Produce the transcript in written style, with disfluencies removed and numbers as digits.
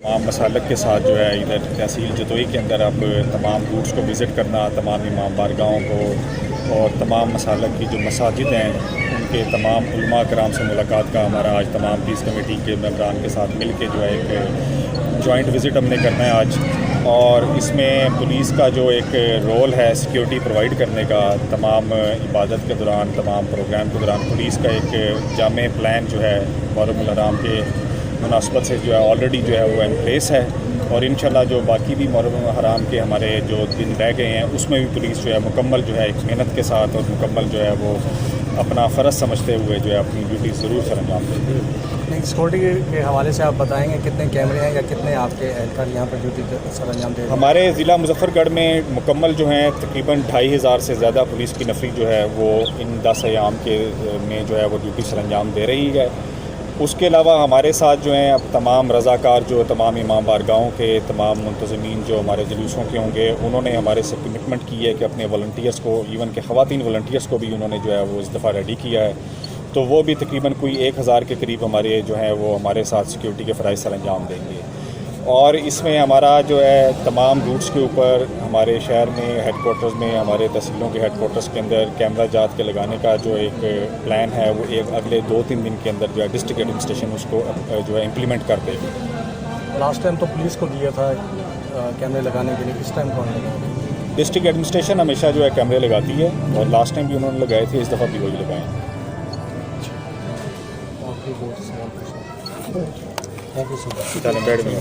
تمام مسالک کے ساتھ جو ہے ادھر تحصیل جتوئی کے اندر اب تمام روٹس کو وزٹ کرنا، تمام امام بارگاہوں کو اور تمام مسالک کی جو مساجد ہیں ان کے تمام علماء کرام سے ملاقات کا ہمارا آج تمام پیس کمیٹی کے ممبران کے ساتھ مل کے جو ہے ایک جوائنٹ وزٹ ہم نے کرنا ہے آج، اور اس میں پولیس کا جو ایک رول ہے سیکیورٹی پرووائڈ کرنے کا، تمام عبادت کے دوران تمام پروگرام کے دوران پولیس کا ایک جامع پلان جو ہے محرم الحرام کے مناسبت سے جو ہے آلریڈی جو ہے وہ ان پلیس ہے، اور انشاءاللہ جو باقی بھی محرم الحرام کے ہمارے جو دن رہ گئے ہیں اس میں بھی پولیس جو ہے مکمل جو ہے ایک محنت کے ساتھ اور مکمل جو ہے وہ اپنا فرض سمجھتے ہوئے جو ہے اپنی ڈیوٹی ضرور سر انجام دیں گے۔ سیکورٹی کے حوالے سے آپ بتائیں گے کتنے کیمرے ہیں یا کتنے آپ کے اہلکار یہاں پر ڈیوٹی سر انجام دے رہے ہیں؟ ہمارے ضلع مظفر گڑھ میں مکمل جو ہیں تقریباً 2500 سے زیادہ پولیس کی نفری جو ہے وہ ان 10 ایام کے میں جو ہے وہ ڈیوٹی سر انجام دے رہی ہے۔ اس کے علاوہ ہمارے ساتھ جو ہیں اب تمام رضاکار جو تمام امام بارگاہوں کے تمام منتظمین جو ہمارے جلوسوں کے ہوں گے، انہوں نے ہمارے سے کمٹمنٹ کی ہے کہ اپنے والنٹیئرس کو، ایون کہ خواتین والنٹیئرس کو بھی انہوں نے جو ہے وہ اس دفعہ ریڈی کیا ہے، تو وہ بھی تقریباً کوئی 1000 کے قریب ہمارے جو ہیں وہ ہمارے ساتھ سیکیورٹی کے فرائض سر انجام دیں گے۔ اور اس میں ہمارا جو ہے تمام روٹس کے اوپر ہمارے شہر میں ہیڈ کوارٹرز میں، ہمارے تحصیلوں کے ہیڈ کوارٹرز کے اندر کیمرہ جات کے لگانے کا جو ایک پلان ہے وہ ایک اگلے 2-3 دن کے اندر جو ہے ڈسٹرکٹ ایڈمنسٹریشن اس کو جو ہے امپلیمنٹ کر دے گی۔ لاسٹ ٹائم تو پولیس کو دیا تھا کیمرے لگانے کے لیے، اس ٹائم کون لگا؟ ڈسٹرکٹ ایڈمنسٹریشن ہمیشہ جو ہے کیمرے لگاتی ہے، اور لاسٹ ٹائم بھی انہوں نے لگائے تھے، اس دفعہ بھی وہی لگائے ہیں۔ Thank you so much.